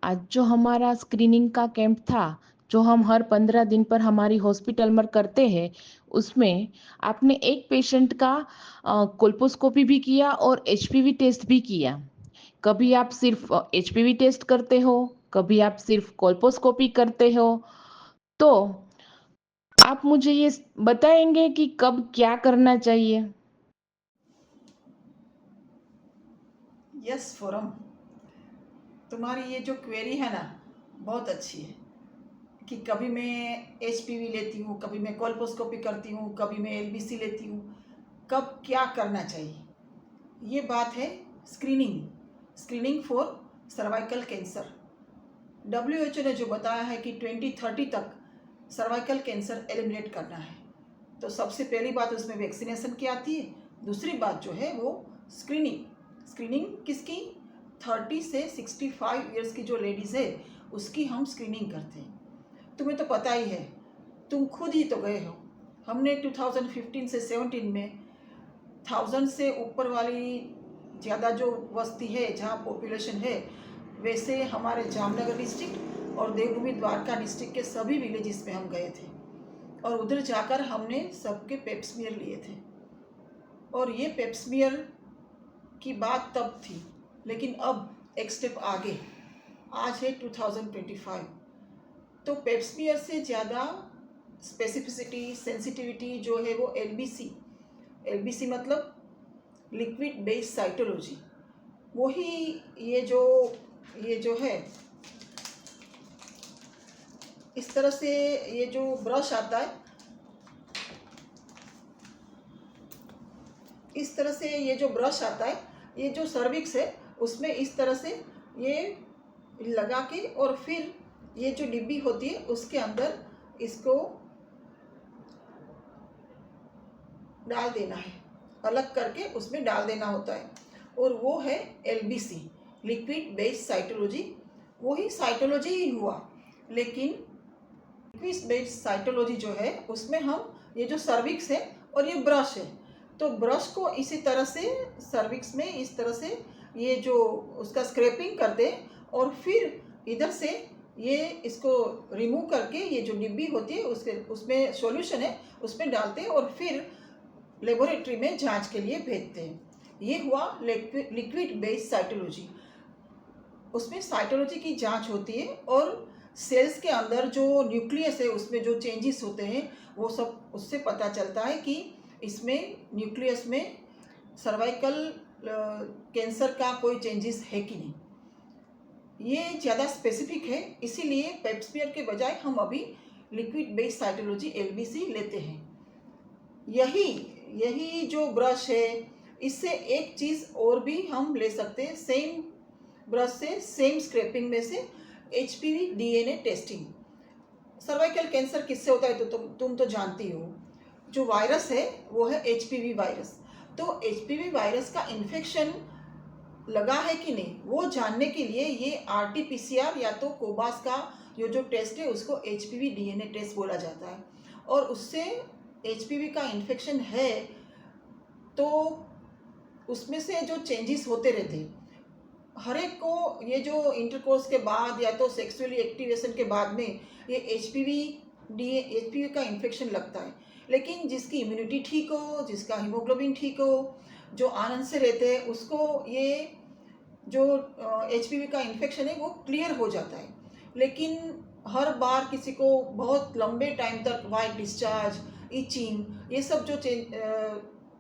आज जो हमारा स्क्रीनिंग का कैंप था, जो हम हर 15 दिन पर हमारी हॉस्पिटल में करते हैं, उसमें आपने एक पेशेंट का कोल्पोस्कोपी भी किया और एचपीवी टेस्ट भी किया। कभी आप सिर्फ एचपीवी टेस्ट करते हो, कभी आप सिर्फ कोल्पोस्कोपी करते हो। तो आप मुझे ये बताएंगे कि कब क्या करना चाहिए? यस फोरम, तुम्हारी ये जो क्वेरी है ना, बहुत अच्छी है कि कभी मैं एचपीवी लेती हूँ, कभी मैं कोल्पोस्कोपी करती हूँ, कभी मैं एलबीसी लेती हूँ, कब क्या करना चाहिए। ये बात है screening for cervical cancer. WHO ने जो बताया है कि 2030 तक सर्वाइकल कैंसर एलिमिनेट करना है। तो सबसे पहली बात उसमें वैक्सीनेशन की आती है। दूसरी बात जो है वो स्क्रीनिंग किसकी, 30 से 65 ईयर्स की जो लेडीज़ है उसकी हम स्क्रीनिंग करते हैं। तुम्हें तो पता ही है, तुम खुद ही तो गए हो। हमने 2015 से 17 में 1000 से ऊपर वाली ज़्यादा जो बस्ती है, जहाँ पॉपुलेशन है, वैसे हमारे जामनगर डिस्ट्रिक्ट और देवभूमि द्वारका डिस्ट्रिक्ट के सभी विलेजेस में हम गए थे और उधर जाकर हमने सबके पेप्समियर लिए थे। और ये पेप्समियर की बात तब थी, लेकिन अब एक स्टेप आगे, आज है 2025। तो पेप्समियर से ज़्यादा स्पेसिफिसिटी, सेंसिटिविटी जो है वो एलबीसी मतलब लिक्विड बेस्ड साइटोलॉजी, वही ये जो है इस तरह से, ये जो ब्रश आता है इस तरह से, ये जो ब्रश आता है, ये जो सर्विक्स है उसमें इस तरह से ये लगा के और फिर ये जो डिब्बी होती है उसके अंदर इसको डाल देना है, अलग करके उसमें डाल देना होता है। और वो है एलबीसी, लिक्विड बेस्ड साइटोलॉजी। वही साइटोलॉजी ही हुआ, लेकिन लिक्विड बेस्ड साइटोलॉजी जो है उसमें हम ये जो सर्विक्स है और ये ब्रश है, तो ब्रश को इसी तरह से सर्विक्स में इस तरह से ये जो उसका स्क्रैपिंग करते हैं और फिर इधर से ये इसको रिमूव करके ये जो डिब्बी होती है उसमें सॉल्यूशन है उसमें डालते हैं और फिर लेबोरेटरी में जांच के लिए भेजते हैं। ये हुआ लिक्विड बेस्ड साइटोलॉजी। उसमें साइटोलॉजी की जांच होती है और सेल्स के अंदर जो न्यूक्लियस है उसमें जो चेंजेस होते हैं वो सब उससे पता चलता है कि इसमें न्यूक्लियस में सर्वाइकल कैंसर का कोई चेंजेस है कि नहीं। ये ज़्यादा स्पेसिफिक है, इसीलिए पेप्समियर के बजाय हम अभी लिक्विड बेस्ड साइटोलॉजी एलबीसी लेते हैं। यही जो ब्रश है, इससे एक चीज़ और भी हम ले सकते हैं सेम ब्रश से, सेम स्क्रैपिंग में से, HPV DNA testing. Cervical cancer किससे होता है तो तुम तो जानती हो, जो वायरस है वो है एचपीवी वायरस। तो एचपीवी वायरस का इन्फेक्शन लगा है कि नहीं वो जानने के लिए ये आरटीपीसीआर या तो कोबास का ये जो टेस्ट है उसको एचपीवी डीएनए टेस्ट बोला जाता है। और उससे एचपीवी का इन्फेक्शन है तो उसमें से जो चेंजेस होते रहते हैं, हर एक को ये जो इंटरकोर्स के बाद या तो सेक्सुअली एक्टिवेशन के बाद में ये एचपीवी का इन्फेक्शन लगता है। लेकिन जिसकी इम्यूनिटी ठीक हो, जिसका हीमोग्लोबिन ठीक हो, जो आनंद से रहते हैं, उसको ये जो एचपीवी का इन्फेक्शन है वो क्लियर हो जाता है। लेकिन हर बार किसी को बहुत लंबे टाइम तक वाइट डिस्चार्ज, इचिंग, ये सब जो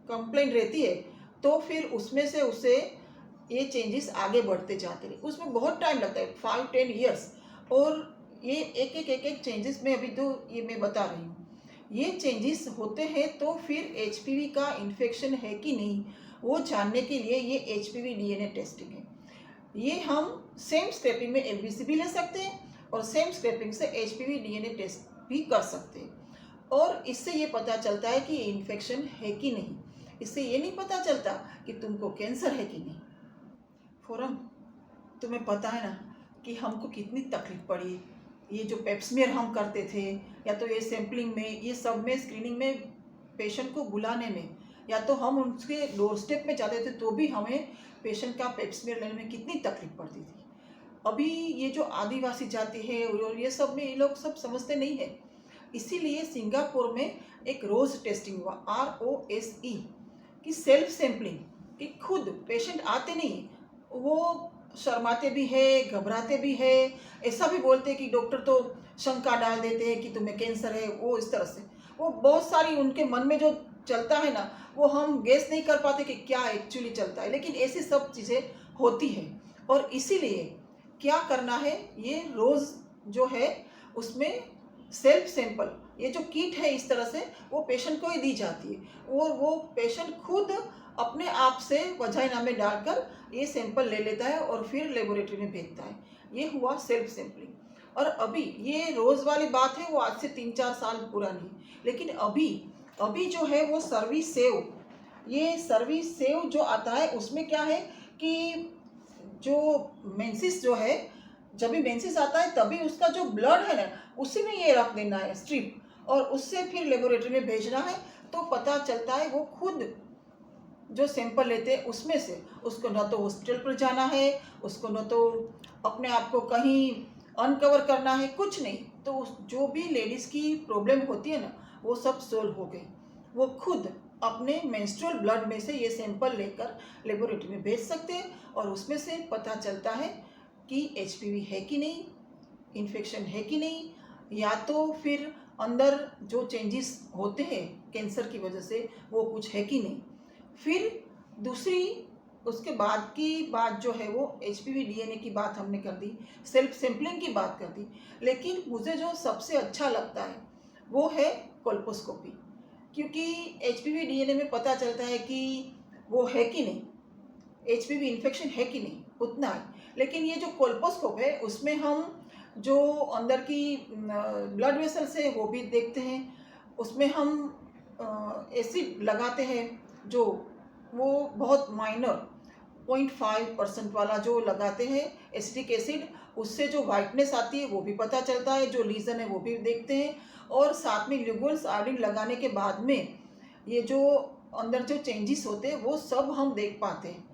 कंप्लेंट रहती है, तो फिर उसमें से उसे ये चेंजेस आगे बढ़ते जाते हैं। उसमें बहुत टाइम लगता है, 5-10 ईयर्स। और ये एक चेंजेस में अभी तो ये मैं बता रही हूँ, ये चेंजेस होते हैं तो फिर एचपीवी का इन्फेक्शन है कि नहीं वो जानने के लिए ये एचपीवी डीएनए टेस्टिंग है। ये हम सेम स्क्रैपिंग में एलबीसी भी ले सकते हैं और सेम स्क्रैपिंग से एचपीवी डीएनए टेस्ट भी कर सकते हैं। और इससे ये पता चलता है कि इन्फेक्शन है कि नहीं। इससे ये नहीं पता चलता कि तुमको कैंसर है कि नहीं। फोरम, तुम्हें पता है ना कि हमको कितनी तकलीफ पड़ी। ये जो पेप्समियर हम करते थे या तो ये सैम्पलिंग में, ये सब में, स्क्रीनिंग में, पेशेंट को बुलाने में, या तो हम उनके डोर स्टेप में जाते थे तो भी हमें पेशेंट का पेप्समियर लेने में कितनी तकलीफ पड़ती थी। अभी ये जो आदिवासी जाति है और ये सब में ये लोग सब समझते नहीं है। इसीलिए सिंगापुर में एक रोज टेस्टिंग हुआ, ROSE, कि सेल्फ सैम्पलिंग, कि खुद पेशेंट आते नहीं, वो शर्माते भी है, घबराते भी है, ऐसा भी बोलते हैं कि डॉक्टर तो शंका डाल देते हैं कि तुम्हें कैंसर है, वो इस तरह से वो बहुत सारी उनके मन में जो चलता है ना, वो हम गेस नहीं कर पाते कि क्या एक्चुअली चलता है, लेकिन ऐसी सब चीज़ें होती हैं। और इसीलिए क्या करना है, ये रोज़ जो है उसमें सेल्फ सैंपल, ये जो किट है इस तरह से वो पेशेंट को ही दी जाती है और वो पेशेंट खुद अपने आप से वजाइना में डालकर ये सैंपल ले लेता है और फिर लेबोरेटरी में भेजता है। ये हुआ सेल्फ सैंपलिंग। और अभी ये रोज़ वाली बात है, वो आज से 3-4 साल पुरानी, लेकिन अभी अभी जो है वो सर्विस सेव, ये सर्विस सेव जो आता है उसमें क्या है कि जो मेंसिस जो है, जब भी मेंसिस आता है तभी उसका जो ब्लड है ना, उसी में ये रख देना है स्ट्रिप, और उससे फिर लेबोरेटरी में भेजना है। तो पता चलता है वो खुद जो सैंपल लेते हैं उसमें से, उसको न तो हॉस्पिटल पर जाना है, उसको न तो अपने आप को कहीं अनकवर करना है, कुछ नहीं। तो जो भी लेडीज़ की प्रॉब्लम होती है ना, वो सब सोल्व हो गई। वो खुद अपने मेंस्ट्रुअल ब्लड में से ये सैंपल लेकर लेबोरेटरी में भेज सकते हैं और उसमें से पता चलता है कि HPV है कि नहीं, इन्फेक्शन है कि नहीं, या तो फिर अंदर जो चेंजेस होते हैं कैंसर की वजह से वो कुछ है कि नहीं। फिर दूसरी उसके बाद की बात जो है वो HPV DNA की बात हमने कर दी, सेल्फ सैम्पलिंग की बात कर दी, लेकिन मुझे जो सबसे अच्छा लगता है वो है कोल्पोस्कोपी, क्योंकि HPV DNA में पता चलता है कि वो है कि नहीं, HPV इन्फेक्शन है कि नहीं, उतना है। लेकिन ये जो कोल्पोस्कोप है उसमें हम जो अंदर की ब्लड वेसल्स है वो भी देखते हैं, उसमें हम एसिड लगाते हैं जो वो बहुत माइनर 0.5% वाला जो लगाते हैं एसिटिक एसिड, उससे जो वाइटनेस आती है वो भी पता चलता है, जो लीजन है वो भी देखते हैं। और साथ में ल्यूगुल्स आयोडीन लगाने के बाद में ये जो अंदर जो चेंजेस होते हैं वो सब हम देख पाते हैं,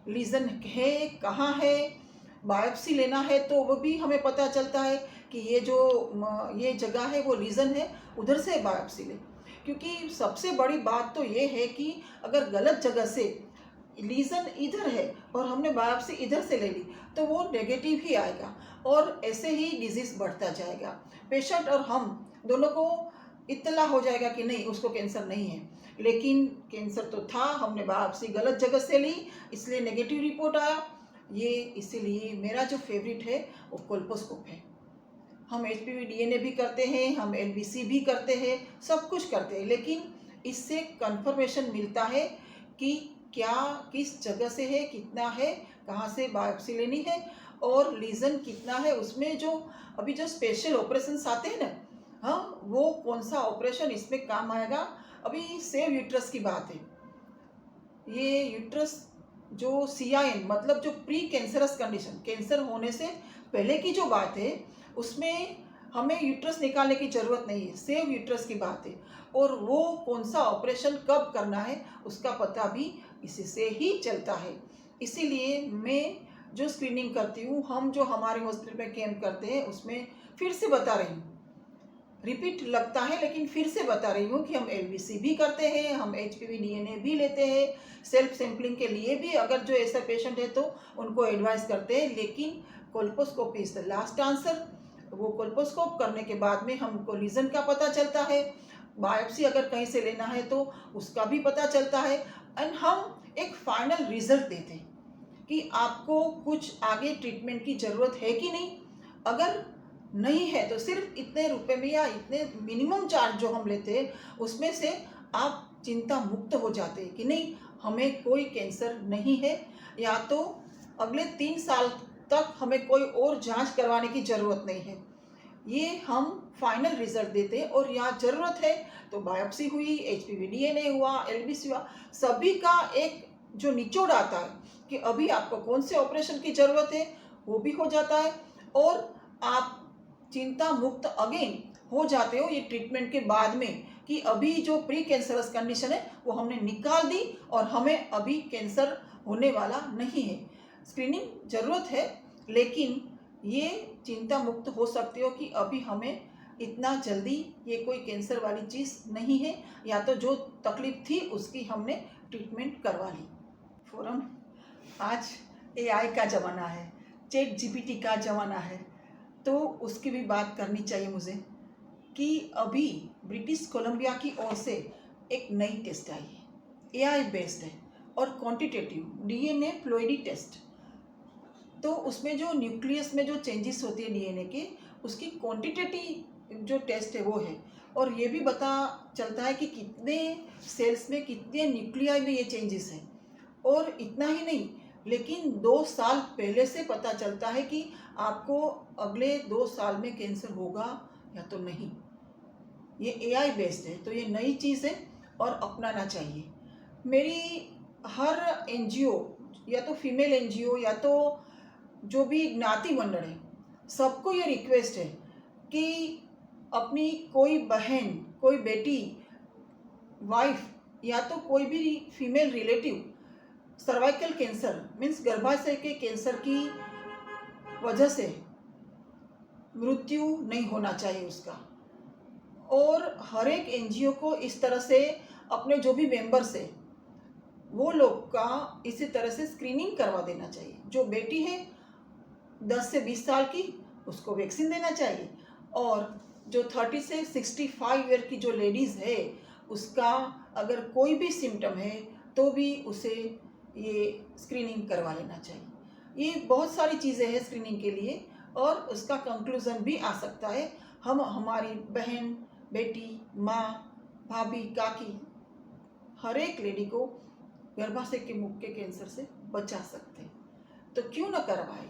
लीजन है कहाँ है, बायोप्सी लेना है तो वो भी हमें पता चलता है कि ये जो ये जगह है वो लीजन है, उधर से बायोप्सी ले। क्योंकि सबसे बड़ी बात तो ये है कि अगर गलत जगह से लीजन इधर है और हमने बायोप्सी इधर से ले ली तो वो नेगेटिव ही आएगा और ऐसे ही डिजीज़ बढ़ता जाएगा। पेशेंट और हम दोनों को इत्तला हो जाएगा कि नहीं उसको कैंसर नहीं है, लेकिन कैंसर तो था, हमने बायोप्सी गलत जगह से ली इसलिए नेगेटिव रिपोर्ट आया। ये इसीलिए मेरा जो फेवरेट है वो कोल्पोस्कोप है। हम HPV DNA भी करते हैं, हम LBC भी करते हैं, सब कुछ करते हैं, लेकिन इससे कंफर्मेशन मिलता है कि क्या किस जगह से है, कितना है, कहाँ से बायोप्सी लेनी है और लीजन कितना है, उसमें जो अभी जो स्पेशल ऑपरेशंस आते हैं ना, हाँ वो कौन सा ऑपरेशन इसमें काम आएगा। अभी सेव यूट्रस की बात है, ये यूट्रस जो CIN मतलब जो प्री कैंसरस कंडीशन, कैंसर होने से पहले की जो बात है उसमें हमें यूट्रस निकालने की ज़रूरत नहीं है, सेव यूट्रस की बात है। और वो कौन सा ऑपरेशन कब करना है उसका पता भी इसी से ही चलता है। इसीलिए मैं जो स्क्रीनिंग करती हूँ, हम जो हमारे हॉस्पिटल में कैंप करते हैं उसमें फिर से बता रही हूँ, रिपीट लगता है लेकिन फिर से बता रही हूँ कि हम LBC भी करते हैं, हम HPV DNA भी लेते हैं, सेल्फ सैम्पलिंग के लिए भी अगर जो ऐसा पेशेंट है तो उनको एडवाइस करते हैं, लेकिन colposcopy is the last answer. वो कोल्पोस्कोप करने के बाद में हमको लीजन का पता चलता है, बायोप्सी अगर कहीं से लेना है तो उसका भी पता चलता है, एंड हम एक फाइनल रिजल्ट देते हैं कि आपको कुछ आगे ट्रीटमेंट की ज़रूरत है कि नहीं। अगर नहीं है तो सिर्फ इतने रुपए में या इतने मिनिमम चार्ज जो हम लेते हैं उसमें से आप चिंता मुक्त हो जाते हैं कि नहीं हमें कोई कैंसर नहीं है, या तो अगले 3 साल तक हमें कोई और जांच करवाने की ज़रूरत नहीं है। ये हम फाइनल रिजल्ट देते हैं। और यहाँ ज़रूरत है तो बायोप्सी हुई, HPV DNA हुआ, LBC हुआ, सभी का एक जो निचोड़ आता है कि अभी आपको कौन से ऑपरेशन की ज़रूरत है वो भी हो जाता है और आप चिंता मुक्त अगेन हो जाते हो ये ट्रीटमेंट के बाद में कि अभी जो प्री कैंसरस कंडीशन है वो हमने निकाल दी और हमें अभी कैंसर होने वाला नहीं है। स्क्रीनिंग ज़रूरत है, लेकिन ये चिंता मुक्त हो सकते हो कि अभी हमें इतना जल्दी ये कोई कैंसर वाली चीज़ नहीं है, या तो जो तकलीफ थी उसकी हमने ट्रीटमेंट करवा ली। फोरम, आज एआई का ज़माना है, चैट जीपीटी का ज़माना है, तो उसकी भी बात करनी चाहिए मुझे कि अभी ब्रिटिश कोलंबिया की ओर से एक नई टेस्ट आई है, एआई बेस्ड है और क्वांटिटेटिव डीएनए प्लॉइडी टेस्ट। तो उसमें जो न्यूक्लियस में जो चेंजेस होती है डीएनए के, उसकी क्वांटिटेटिव जो टेस्ट है वो है, और ये भी पता चलता है कि कितने सेल्स में कितने न्यूक्लियाई में ये चेंजेस हैं। और इतना ही नहीं, लेकिन 2 साल पहले से पता चलता है कि आपको अगले 2 साल में कैंसर होगा या तो नहीं। ये एआई बेस्ड है, तो ये नई चीज़ है और अपनाना चाहिए। मेरी हर एनजीओ, या तो फीमेल एनजीओ या तो जो भी ज्ञाति मंडल है, सबको ये रिक्वेस्ट है कि अपनी कोई बहन, कोई बेटी, वाइफ या तो कोई भी female relative cervical cancer means गर्भाशय के कैंसर की वजह से मृत्यु नहीं होना चाहिए उसका। और हर एक एनजीओ को इस तरह से अपने जो भी मेंबर्स है वो लोग का इसी तरह से स्क्रीनिंग करवा देना चाहिए। जो बेटी है 10 से 20 साल की, उसको वैक्सीन देना चाहिए, और जो 30 से 65 ईयर की जो लेडीज़ है, उसका अगर कोई भी सिम्टम है तो भी उसे ये स्क्रीनिंग करवा लेना चाहिए। ये बहुत सारी चीज़ें हैं स्क्रीनिंग के लिए, और उसका कंक्लूज़न भी आ सकता है। हम हमारी बहन, बेटी, माँ, भाभी, काकी, हर एक लेडी को गर्भाशय के मुख के कैंसर से बचा सकते हैं, तो क्यों न करवाएं।